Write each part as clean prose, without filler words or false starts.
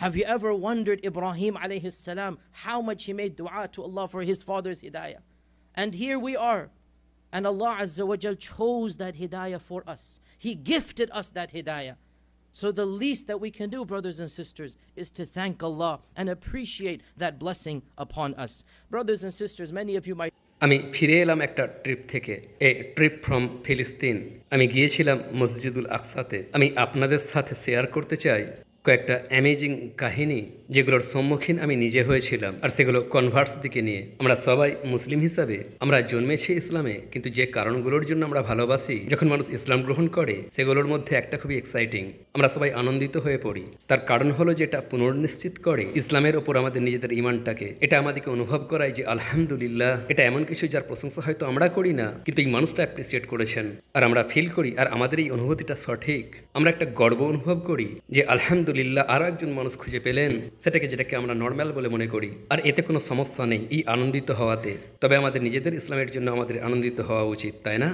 Have you ever wondered Ibrahim alayhi salam, how much he made dua to Allah for his father's hidayah? And here we are. And Allah Azza wa Jal chose that hidayah for us. He gifted us that hidayah. So the least that we can do, brothers and sisters, is to thank Allah and appreciate that blessing upon us. Brothers and sisters, many of you might... আমি ফিরে এলাম একটা trip থেকে, a trip from ফিলিস্তিন। আমি গিয়েছিলাম মসজিদুল আকসাতে। আমি আপনাদের সাথে শেয়ার করতে চাই কয়েকটা অ্যামেজিং কাহিনী, যেগুলোর সম্মুখীন আমি নিজে হয়েছিলাম, আর সেগুলো কনভার্টস দিকে নিয়ে। আমরা সবাই মুসলিম হিসাবে আমরা জন্মেছি ইসলামে, কিন্তু যে কারণগুলোর জন্য আমরা ভালোবাসি, যখন মানুষ ইসলাম গ্রহণ করে, সেগুলোর মধ্যে একটা খুবই এক্সাইটিং। আমরা সবাই আনন্দিত হয়ে পড়ি। তার কারণ হলো যেটা পুনর্নিশ্চিত করে ইসলামের ওপর আমাদের নিজেদের ইমানটাকে। এটা আমাদেরকে অনুভব করায় যে আলহামদুলিল্লাহ, এটা এমন কিছু যার প্রশংসা হয়তো আমরা করি না, কিন্তু এই মানুষটা অ্যাপ্রিসিয়েট করেছেন, আর আমরা ফিল করি, আর আমাদের এই অনুভূতিটা সঠিক। আমরা একটা গর্ব অনুভব করি যে আলহামদুলিল্লাহ আরও একজন মানুষ খুঁজে পেলেন সেটাকে, যেটাকে আমরা নর্মাল বলে মনে করি, আর এতে কোনো সমস্যা নেই এই আনন্দিত হওয়াতে। তবে আমাদের নিজেদের ইসলামের জন্য আমাদের আনন্দিত হওয়া উচিত, তাই না?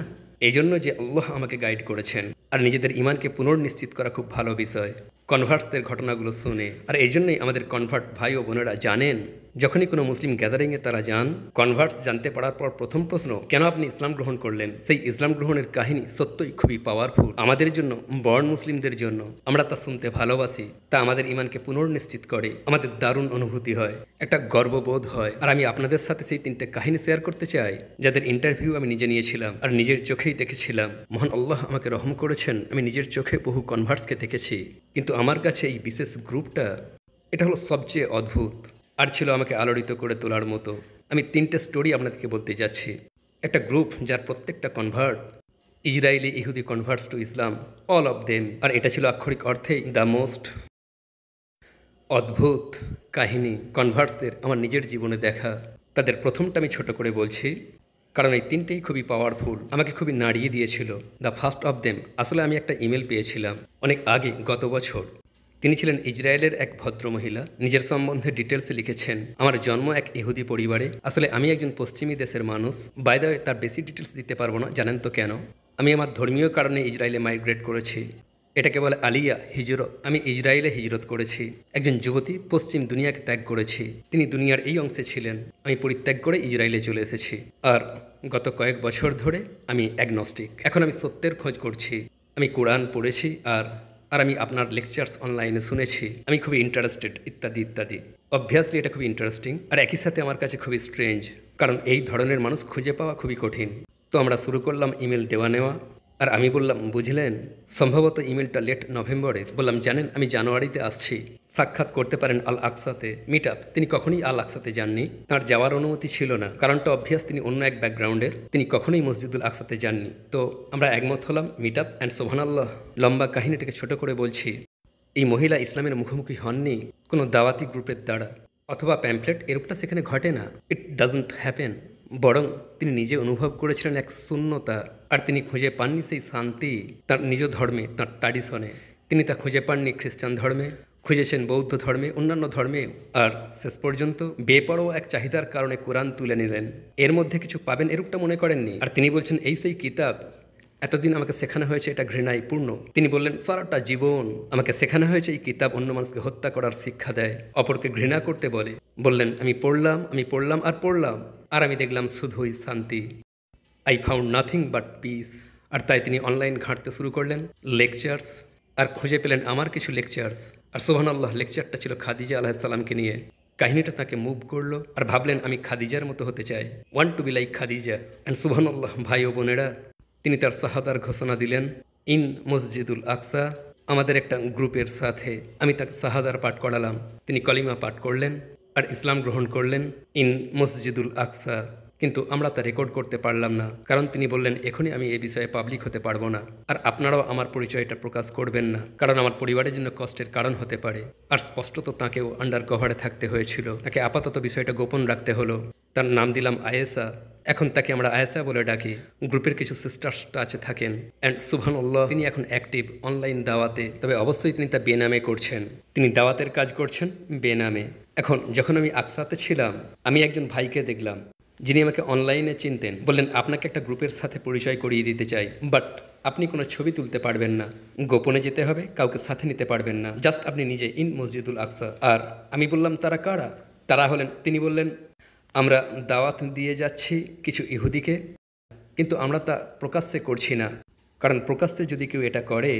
এই জন্য যে আল্লাহ আমাকে গাইড করেছেন, আর নিজেদের ইমানকে পুনর্নিশ্চিত করা খুব ভালো বিষয় কনভার্টসদের ঘটনাগুলো শুনে। আর এই জন্যই আমাদের কনভার্ট ভাই ও বোনেরা জানেন, যখনই কোনো মুসলিম গ্যাদারিংয়ে তারা যান, কনভার্টস জানতে পারার পর প্রথম প্রশ্ন, কেন আপনি ইসলাম গ্রহণ করলেন? সেই ইসলাম গ্রহণের কাহিনী সত্যই খুবই পাওয়ারফুল আমাদের জন্য, বর্ণ মুসলিমদের জন্য। আমরা তা শুনতে ভালোবাসি, তা আমাদের ইমানকে পুনর্নিশ্চিত করে, আমাদের দারুণ অনুভূতি হয়, একটা গর্ববোধ হয়। আর আমি আপনাদের সাথে সেই 3টে কাহিনী শেয়ার করতে চাই, যাদের ইন্টারভিউ আমি নিজে নিয়েছিলাম আর নিজের চোখেই দেখেছিলাম। মহান আল্লাহ আমাকে রহম করেছেন, আমি নিজের চোখে বহু কনভার্টসকে দেখেছি, কিন্তু আমার কাছে এই বিশেষ গ্রুপটা, এটা হলো সবচেয়ে অদ্ভুত আর ছিল আমাকে আলোড়িত করে তোলার মতো। আমি 3টে স্টোরি আপনাদেরকে বলতে যাচ্ছি। একটা গ্রুপ যার প্রত্যেকটা কনভার্ট ইসরায়েলি ইহুদি converts to Islam, all of them. আর এটা ছিল আক্ষরিক অর্থেই দ্য মোস্ট অদ্ভুত কাহিনী কনভার্টসদের আমার নিজের জীবনে দেখা। তাদের প্রথমটা আমি ছোট করে বলছি, কারণ এই 3টেই খুবই পাওয়ারফুল, আমাকে খুবই নাড়িয়ে দিয়েছিল। দ্য ফার্স্ট অফ দেম, আসলে আমি একটা ইমেল পেয়েছিলাম অনেক আগে, গত বছর। তিনি ছিলেন ইসরায়েলের এক ভদ্রমহিলা, নিজের সম্বন্ধে ডিটেলসে লিখেছেন, আমার জন্ম এক ইহুদি পরিবারে, আসলে আমি একজন পশ্চিমী দেশের মানুষ। বাই দ্য ওয়ে, তার বেশি ডিটেলস দিতে পারবো না, জানেন তো কেন? আমি আমার ধর্মীয় কারণে ইসরায়েলে মাইগ্রেট করেছি, এটাকে বলে আলিয়া, হিজরত। আমি ইসরায়েলে হিজরত করেছি, একজন যুবতী পশ্চিম দুনিয়াকে ত্যাগ করেছি। তিনি দুনিয়ার এই অংশে ছিলেন, আমি পরিত্যাগ করে ইসরায়েলে চলে এসেছি। আর গত কয়েক বছর ধরে আমি অ্যাগনস্টিক। এখন আমি সত্যের খোঁজ করছি। আমি কোরআন পড়েছি, আর আমি আপনার লেকচার্স অনলাইনে শুনেছি। আমি খুবই ইন্টারেস্টেড, ইত্যাদি ইত্যাদি। অবভিয়াসলি এটা খুবই ইন্টারেস্টিং, আর একই সাথে আমার কাছে খুবই স্ট্রেঞ্জ, কারণ এই ধরনের মানুষ খুঁজে পাওয়া খুবই কঠিন। তো আমরা শুরু করলাম ইমেল দেওয়া নেওয়া। আর আমি বললাম, বুঝলেন, সম্ভবত ইমেলটা লেট নভেম্বরের। বললাম, জানেন আমি জানুয়ারিতে আসছি, সাক্ষাৎ করতে পারেন আল আকসাতে, মিট আপ। তিনি কখনোই আল আকসাতে যাননি, তার যাওয়ার অনুমতি ছিল না, কারণটা অবভিয়াস, তিনি অন্য এক ব্যাকগ্রাউন্ডের, তিনি কখনোই মসজিদুল আকসাতে যাননি। তো আমরা একমত হলাম, মিট আপ অ্যান্ড সুবহানাল্লাহ। লম্বা কাহিনীটাকে ছোট করে বলছি, এই মহিলা ইসলামের মুখোমুখি হননি কোনো দাওয়াতি গ্রুপের দ্বারা অথবা প্যাম্পলেট, এরূপটা সেখানে ঘটে না, ইট ডাজন্ট হ্যাপেন। বরং তিনি নিজে অনুভব করেছিলেন এক শূন্যতা, আর তিনি খুঁজে পাননি সেই শান্তি তার নিজ ধর্মে, তার ট্র্যাডিশনে। তিনি তা খুঁজে পাননি খ্রিস্টান ধর্মে, খুঁজেছেন বৌদ্ধ ধর্মে, অন্যান্য ধর্মে, আর শেষ পর্যন্ত বেপরোয়া এক চাহিদার কারণে কোরআন তুলে নিলেন। এর মধ্যে কিছু পাবেন এরূপটা মনে করেননি। আর তিনি বলছেন, এই সেই কিতাব, এতদিন আমাকে শেখানো হয়েছে এটা ঘৃণায় পূর্ণ। তিনি বললেন, সারাটা জীবন আমাকে শেখানো হয়েছে এই কিতাব অন্য মানুষকে হত্যা করার শিক্ষা দেয়, অপরকে ঘৃণা করতে বলে। বললেন, আমি পড়লাম আর পড়লাম, আর আমি দেখলাম শুধুই শান্তি। I found nothing but peace. আর তাই তিনি অনলাইন ঘাঁটতে শুরু করলেন, লেকচার্স, আর খুঁজে পেলেন আমার কিছু লেকচার্স। আর সুবহানাল্লাহ, লেকচারটা ছিল খাদিজা আলাইহিস সালামকে নিয়ে। কাহিনীটা তাকে মুভ করলো, আর ভাবলেন আমি খাদিজার মতো হতে চাই, want to be like Khadija. And সুবহানাল্লাহ, ভাই ও বোনেরা, তিনি তার শাহাদার ঘোষণা দিলেন ইন মসজিদুল আকসা, আমাদের একটা গ্রুপের সাথে। আমি তাকে শাহাদার পাঠ করালাম, তিনি কলিমা পাঠ করলেন আর ইসলাম গ্রহণ করলেন ইন মসজিদুল আকসা। কিন্তু আমরা তা রেকর্ড করতে পারলাম না, কারণ তিনি বললেন, এখনই আমি এ বিষয়ে পাবলিক হতে পারবো না, আর আপনারাও আমার পরিচয়টা প্রকাশ করবেন না, কারণ আমার পরিবারের জন্য কষ্টের কারণ হতে পারে। আর স্পষ্টত তাঁকেও আন্ডার কভারে থাকতে হয়েছিল, তাকে আপাতত বিষয়টা গোপন রাখতে হলো। তার নাম দিলাম আয়েশা, এখন তাকে আমরা আয়েশা বলে ডাকি। গ্রুপের কিছু সিস্টার্স আছে থাকেন, অ্যান্ড সুবহানাল্লাহ, তিনি এখন অ্যাক্টিভ অনলাইন দাওয়াতে, তবে অবশ্যই তিনি তা বেনামে করছেন। তিনি দাওয়াতের কাজ করছেন বেনামে। এখন যখন আমি আকসাতে ছিলাম, আমি একজন ভাইকে দেখলাম, যিনি আমাকে অনলাইনে চিনতেন, বললেন আপনাকে একটা গ্রুপের সাথে পরিচয় করিয়ে দিতে চাই, বাট আপনি কোনো ছবি তুলতে পারবেন না, গোপনে যেতে হবে, কাউকে সাথে নিতে পারবেন না, জাস্ট আপনি নিজে ইন মসজিদুল আকসা। আর আমি বললাম তারা কারা? তারা হলেন, তিনি বললেন আমরা দাওয়াত দিয়ে যাচ্ছি কিছু ইহুদিকে, কিন্তু আমরা তা প্রকাশ্যে করছি না, কারণ প্রকাশ্যে যদি কেউ এটা করে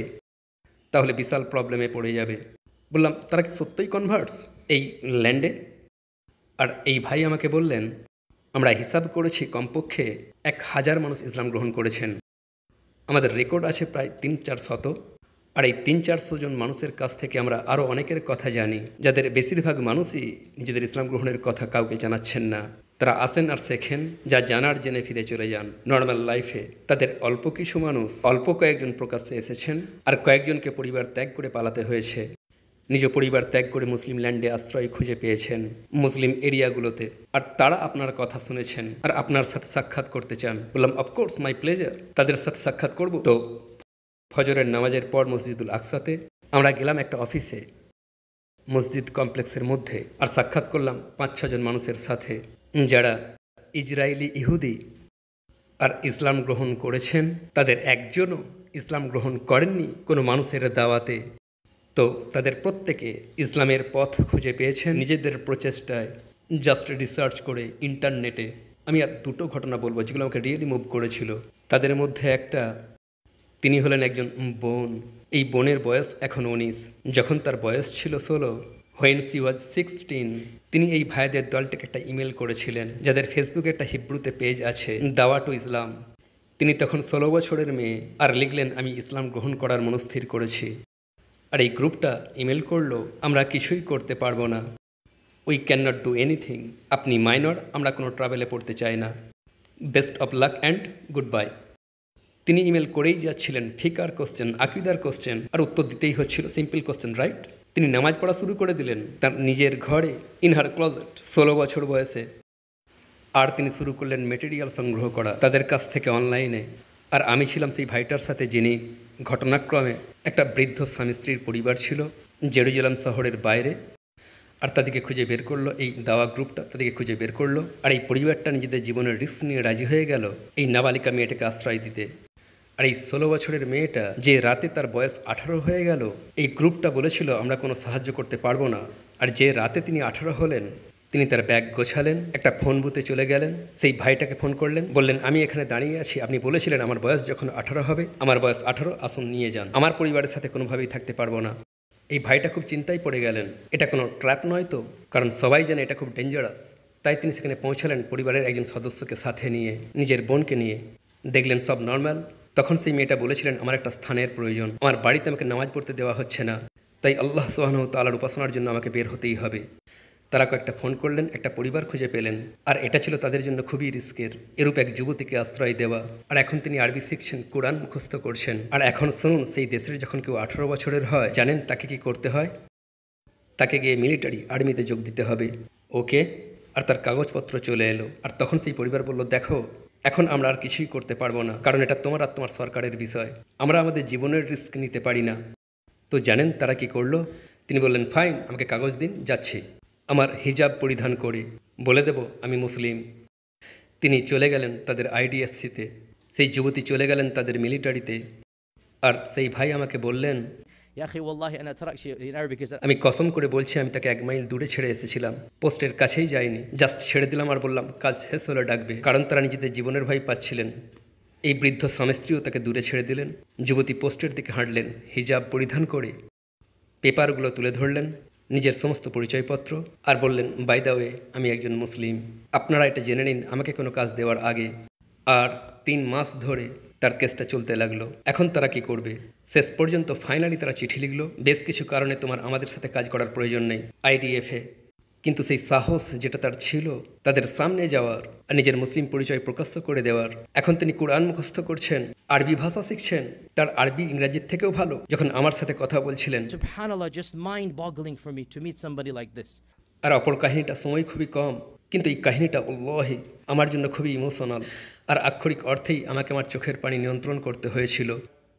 তাহলে বিশাল প্রবলেমে পড়ে যাবে। বললাম তারা কি সত্যই কনভার্টস এই ল্যান্ডে? আর এই ভাই আমাকে বললেন আমরা হিসাব করেছি কমপক্ষে 1000 মানুষ ইসলাম গ্রহণ করেছেন, আমাদের রেকর্ড আছে প্রায় 300-400, আর এই 300-400 জন মানুষের কাছ থেকে আমরা আরও অনেকের কথা জানি, যাদের বেশিরভাগ মানুষই নিজেদের ইসলাম গ্রহণের কথা কাউকে জানাচ্ছেন না। তারা আসেন আর শেখেন, যা জানার জেনে ফিরে চলে যান নর্মাল লাইফে। তাদের অল্প কিছু মানুষ, অল্প কয়েকজন প্রকাশ্যে এসেছেন, আর কয়েকজনকে পরিবার ত্যাগ করে পালাতে হয়েছে। নিজ পরিবার ত্যাগ করে মুসলিম ল্যান্ডে আশ্রয় খুঁজে পেয়েছেন, মুসলিম এরিয়াগুলোতে, আর তারা আপনার কথা শুনেছেন আর আপনার সাথে সাক্ষাৎ করতে চান। বললাম অফকোর্স, মাই প্লেজার, তাদের সাথে সাক্ষাৎ করব। তো ফজরের নামাজের পর মসজিদুল আকসাতে আমরা গেলাম একটা অফিসে মসজিদ কমপ্লেক্সের মধ্যে, আর সাক্ষাৎ করলাম 5-6 জন মানুষের সাথে, যারা ইজরায়েলি ইহুদি আর ইসলাম গ্রহণ করেছেন। তাদের একজনও ইসলাম গ্রহণ করেননি কোনো মানুষের দাওয়াতে। তো তাদের প্রত্যেকে ইসলামের পথ খুঁজে পেয়েছেন নিজেদের প্রচেষ্টায়, জাস্ট রিসার্চ করে ইন্টারনেটে। আমি আর দুটো ঘটনা বলবো যেগুলো আমাকে রিয়েলি মুভ করেছিল। তাদের মধ্যে একটা, তিনি হলেন একজন বোন। এই বোনের বয়স এখন 19, যখন তার বয়স ছিল 16, হোয়েন সি ওয়াজ 16, তিনি এই ভাইদের দলটাকে একটা ইমেল করেছিলেন, যাদের ফেসবুকে একটা হিব্রুতে পেজ আছে, দাওয়া টু ইসলাম। তিনি তখন 16 বছরের মেয়ে, আর লিখলেন আমি ইসলাম গ্রহণ করার মনস্থির করেছি। আর এই গ্রুপটা ইমেল করলো আমরা কিছুই করতে পারবো না, we can not do anything, আপনি মাইনর, আমরা কোনো ট্রাভেলে পড়তে চাই না, best of luck and good bye. তিনি ইমেল করেই যাচ্ছিলেন, ফিকার কোশ্চেন, আকিদার কোশ্চেন, আর উত্তর দিতেই হচ্ছিল সিম্পল কোশ্চেন, রাইট? তিনি নামাজ পড়া শুরু করে দিলেন তার নিজের ঘরে, ইন হার ক্লোজেট, 16 বছর বয়সে। আর তিনি শুরু করলেন মেটেরিয়াল সংগ্রহ করা তাদের কাছ থেকে অনলাইনে। আর আমি ছিলাম সেই ভাইটার সাথে, যিনি ঘটনাক্রমে একটা বৃদ্ধ স্বামী স্ত্রীর পরিবার ছিল জেরুজালেম শহরের বাইরে, আর তাদেরকে খুঁজে বের করলো এই দাওয়া গ্রুপটা, তাদেরকে খুঁজে বের করলো। আর এই পরিবারটা নিজেদের জীবনের রিস্ক নিয়ে রাজি হয়ে গেল এই নাবালিকা মেয়েটাকে আশ্রয় দিতে। আর এই 16 বছরের মেয়েটা যে রাতে তার বয়স 18 হয়ে গেল, এই গ্রুপটা বলেছিল আমরা কোনো সাহায্য করতে পারবো না। আর যে রাতে তিনি 18 হলেন, তিনি তার ব্যাগ গোছালেন, একটা ফোন বুথে চলে গেলেন, সেই ভাইটাকে ফোন করলেন, বললেন আমি এখানে দাঁড়িয়ে আছি, আপনি বলেছিলেন আমার বয়স যখন 18 হবে, আমার বয়স 18, আসুন নিয়ে যান, আমার পরিবারের সাথে কোনোভাবেই থাকতে পারবো না। এই ভাইটা খুব চিন্তায় পড়ে গেলেন, এটা কোনো ট্র্যাপ নয় তো, কারণ সবাই জানে এটা খুব ডেঞ্জারাস। তাই তিনি সেখানে পৌঁছালেন পরিবারের একজন সদস্যকে সাথে নিয়ে, নিজের বোনকে নিয়ে। দেখলেন সব নর্মাল। তখন সেই মেয়েটা বলেছিলেন আমার একটা স্থানের প্রয়োজন, আমার বাড়িতে আমাকে নামাজ পড়তে দেওয়া হচ্ছে না, তাই আল্লাহ সুবহানাহু ওয়া তাআলার উপাসনার জন্য আমাকে বের হতেই হবে। তারা কয়েকটা ফোন করলেন, একটা পরিবার খুঁজে পেলেন, আর এটা ছিল তাদের জন্য খুবই রিস্কের, এরূপ এক যুবতীকে আশ্রয় দেওয়া। আর এখন তিনি আরবি শিখছেন, কোরআন মুখস্থ করছেন। আর এখন শুনুন, সেই দেশের যখন কেউ 18 বছরের হয়, জানেন তাকে কি করতে হয়? তাকে গিয়ে মিলিটারি আর্মিতে যোগ দিতে হবে। ওকে, আর তার কাগজপত্র চলে এলো। আর তখন সেই পরিবার বলল দেখো, এখন আমরা আর কিছুই করতে পারবো না, কারণ এটা তোমার আর তোমার সরকারের বিষয়, আমরা আমাদের জীবনের রিস্ক নিতে পারি না। তো জানেন তারা কি করলো? তিনি বললেন ফাইন, আমাকে কাগজ দিন, যাচ্ছি আমার হিজাব পরিধান করে, বলে দেব আমি মুসলিম। তিনি চলে গেলেন তাদের IDFCতে, সেই যুবতী চলে গেলেন তাদের মিলিটারিতে। আর সেই ভাই আমাকে বললেন يا أخي والله أنا ترك شيء in Arabic is আমি কসম করে বলছি আমি তাকে 1 মাইল দূরে ছেড়ে এসেছিলাম, পোস্টের কাছেই যাইনি, জাস্ট ছেড়ে দিলাম আর বললাম কাজ শেষ হলে ডাকবে, কারণ তারা নিজেদের জীবনের ভয় পাচ্ছিলেন। এই বৃদ্ধ স্বামী স্ত্রীও তাকে দূরে ছেড়ে দিলেন। যুবতী পোস্টের দিকে হাঁটলেন হিজাব পরিধান করে, পেপারগুলো তুলে ধরলেন, নিজের সমস্ত পরিচয়পত্র, আর বললেন বাই দ্য ওয়ে আমি একজন মুসলিম, আপনারা এটা জেনে নিন আমাকে কোনো কাজ দেওয়ার আগে। আর 3 মাস ধরে তার কেসটা চলতে লাগলো। এখন তারা কি করবে? শেষ পর্যন্ত ফাইনালি তারা চিঠি লিখলো, বেশ কিছু কারণে তোমার আমাদের সাথে কাজ করার প্রয়োজন নেই IDF-এ। কিন্তু সেই সাহস যেটা তার ছিল তাদের সামনে যাওয়ার আর নিজের মুসলিম পরিচয় প্রকাশ্য করে দেওয়ার। এখন তিনি কোরআন মুখস্থ করছেন, আরবি ভাষা শিখছেন, তার আরবি ইংরেজির থেকেও ভালো। যখন আমার সাথে কথা বলছিলেন, subhanallah, just mind boggling for me to meet somebody like this. আর অপর কাহিনীটা সময় খুবই কম, কিন্তু এই কাহিনীটা আল্লাহি আমার জন্য খুবই ইমোশনাল। আর আক্ষরিক অর্থেই আমাকে আমার চোখের পানি নিয়ন্ত্রণ করতে হয়েছিল।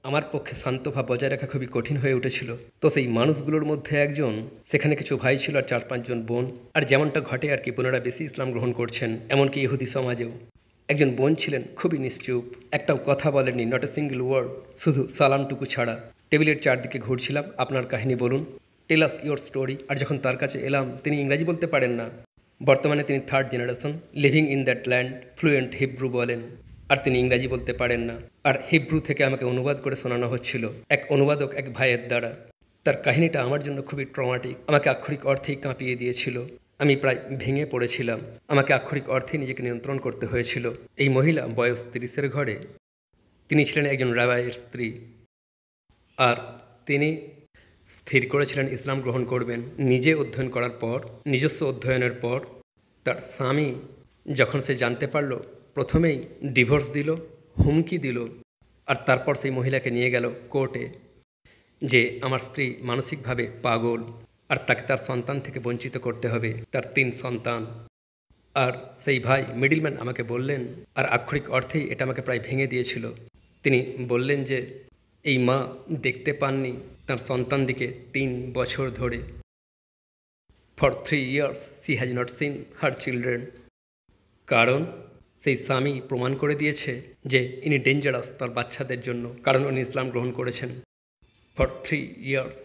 আমার পক্ষে শান্ত ভাব বজায় রাখা খুবই কঠিন হয়ে উঠেছিল। তো সেই মানুষগুলোর মধ্যে একজন, সেখানে কিছু ভাই ছিল আর 4-5 জন বোন। আর যেমনটা ঘটে আর কি, বোনেরা বেশি ইসলাম গ্রহণ করছেন, এমনকি ইহুদি সমাজেও। একজন বোন ছিলেন খুবই নিশ্চুপ, একটাও কথা বলেননি, নট এ সিঙ্গেল ওয়ার্ড, শুধু সালামটুকু ছাড়া। টেবিলের চারদিকে ঘুরছিলাম, আপনার কাহিনী বলুন, টেল আস ইয়োর স্টোরি। আর যখন তার কাছে এলাম, তিনি ইংরাজি বলতে পারেন না। বর্তমানে তিনি 3rd generation, living in that land, fluent Hebrew বলেন, আর তিনি ইংরাজি বলতে পারেন না। আর হিব্রু থেকে আমাকে অনুবাদ করে শোনানো হচ্ছিল এক অনুবাদক, এক ভাইয়ের দ্বারা। তার কাহিনীটা আমার জন্য খুবই ট্রমাটিক, আমাকে আক্ষরিক অর্থেই কাঁপিয়ে দিয়েছিল। আমি প্রায় ভেঙে পড়েছিলাম, আমাকে আক্ষরিক অর্থে নিজেকে নিয়ন্ত্রণ করতে হয়েছিল। এই মহিলা বয়স 30-এর ঘরে, তিনি ছিলেন একজন রাবাইয়ের স্ত্রী, আর তিনি স্থির করেছিলেন ইসলাম গ্রহণ করবেন। নিজে অধ্যয়ন করার পর, নিজস্ব অধ্যয়নের পর, তার স্বামী যখন সে জানতে পারল, প্রথমেই ডিভোর্স দিল, হুমকি দিল, আর তারপর সেই মহিলাকে নিয়ে গেল কোর্টে যে আমার স্ত্রী মানসিকভাবে পাগল, আর তাকে তার সন্তান থেকে বঞ্চিত করতে হবে, তার 3 সন্তান। আর সেই ভাই মিডলম্যান আমাকে বললেন, আর আক্ষরিক অর্থেই এটা আমাকে প্রায় ভেঙে দিয়েছিল। তিনি বললেন যে এই মা দেখতে পাননি তার সন্তান দিকে 3 বছর ধরে। For 3 years she has not seen her children। কারণ সেই স্বামী প্রমাণ করে দিয়েছে যে ইনি ডেঞ্জারাস তার বাচ্চাদের জন্য, কারণ উনি ইসলাম গ্রহণ করেছেন। For 3 years।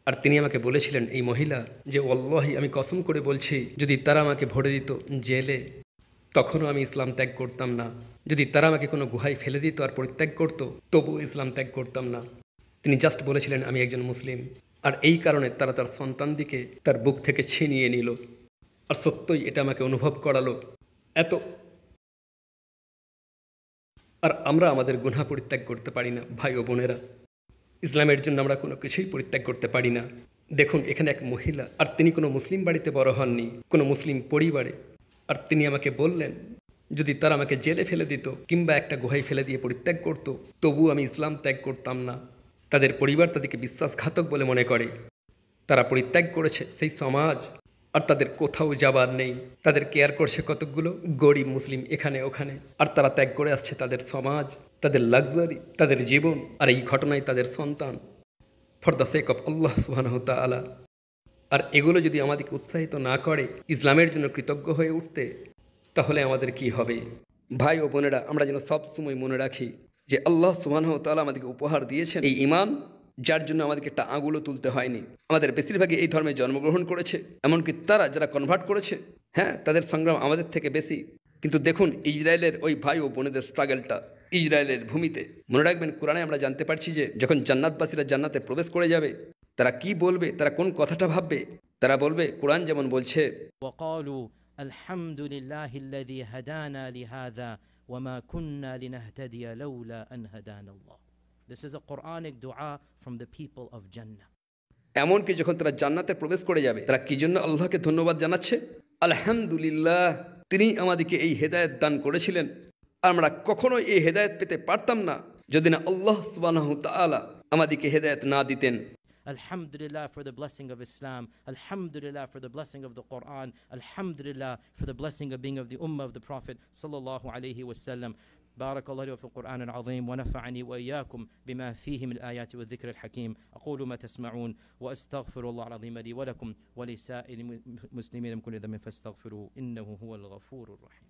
আর তিনি আমাকে বলেছিলেন, এই মহিলা, যে ওয়াল্লাহি আমি কসম করে বলছি, যদি তারা আমাকে ভরে দিত জেলে, তখনও আমি ইসলাম ত্যাগ করতাম না। যদি তারা আমাকে কোনো গুহায় ফেলে দিত আর পরিত্যাগ করতো, তবুও ইসলাম ত্যাগ করতাম না। তিনি জাস্ট বলেছিলেন আমি একজন মুসলিম, আর এই কারণে তারা তার সন্তানদিকে তার বুক থেকে ছিনিয়ে নিল। আর সত্যই এটা আমাকে অনুভব করালো এত। আর আমরা আমাদের গুনাহ পরিত্যাগ করতে পারি না ভাই ও বোনেরা, ইসলামের জন্য আমরা কোনো কিছুই পরিত্যাগ করতে পারি না। দেখুন এখানে এক মহিলা, আর তিনি কোনো মুসলিম বাড়িতে বড় হননি, কোনো মুসলিম পরিবারে। আর তিনি আমাকে বললেন যদি তারা আমাকে জেলে ফেলে দিত কিংবা একটা গুহায় ফেলে দিয়ে পরিত্যাগ করত, তবু আমি ইসলাম ত্যাগ করতাম না। তাদের পরিবার তাদেরকে বিশ্বাসঘাতক বলে মনে করে, তারা পরিত্যাগ করেছে সেই সমাজ, আর তাদের কোথাও যাবার নেই। তাদের কেয়ার করছে কতকগুলো গরিব মুসলিম এখানে ওখানে, আর তারা ত্যাগ করে আসছে তাদের সমাজ, তাদের লাক্সারি, তাদের জীবন, আর এই ঘটনায় তাদের সন্তান, ফর দ্য সেক অফ আল্লাহ সুবহানাহু ওয়া তাআলা। আর এগুলো যদি আমাদেরকে উৎসাহিত না করে ইসলামের জন্য কৃতজ্ঞ হয়ে উঠতে, তাহলে আমাদের কি হবে? ভাই ও বোনেরা, আমরা যেন সবসময় মনে রাখি যে আল্লাহ সুবহানাহু ওয়া তাআলা আমাদেরকে উপহার দিয়েছেন এই ঈমান, যার জন্য আমাদেরকে একটা আঙুলও তুলতে হয়নি। আমাদের বেশিরভাগই এই ধর্মে জন্মগ্রহণ করেছে, এমনকি তারা যারা কনভার্ট করেছে, হ্যাঁ, তাদের সংগ্রাম আমাদের থেকে বেশি। কিন্তু দেখুন ইসরায়েলের ওই ভাই ও বোনেদের স্ট্রাগলটা ইসরায়েলের ভূমিতে। মনে রাখবেন, কোরআনে আমরা জানতে পারছি যে যখন জান্নাতবাসীরা জান্নাতে প্রবেশ করে যাবে, তারা কি বলবে, তারা কোন কথাটা ভাববে? তারা বলবে, কোরআন যেমন বলছে, وقالوا الحمد لله الذي هدانا لهذا وما كنا لنهتدي لولا أن هدانا الله. This is a Quranic dua from the people of Jannah. এমনকি যখন তারা জান্নাতে প্রবেশ করে যাবে, তারা কি জন্য আল্লাহকে ধন্যবাদ জানাচ্ছে? আলহামদুলিল্লাহ, তিনি আমাদেরকে এই হেদায়েত দান করেছিলেন। আমরা কখনোই এই হেদায়েত পেতে পারতাম না যদি না আল্লাহ সুবহানাহু ওয়া তাআলা আমাদেরকে হেদায়েত না দিতেন। Alhamdulillah for the blessing of Islam. Alhamdulillah for the blessing of the Quran. Alhamdulillah for the blessing of being of the ummah of the Prophet sallallahu alayhi wa sallam. بارك الله لي في القرآن العظيم ونفعني وإياكم بما فيه من الآيات والذكر الحكيم. أقول ما تسمعون وأستغفر الله العظيم لي ولكم ولسائر المسلمين من كل ذنب فاستغفروه إنه هو الغفور الرحيم.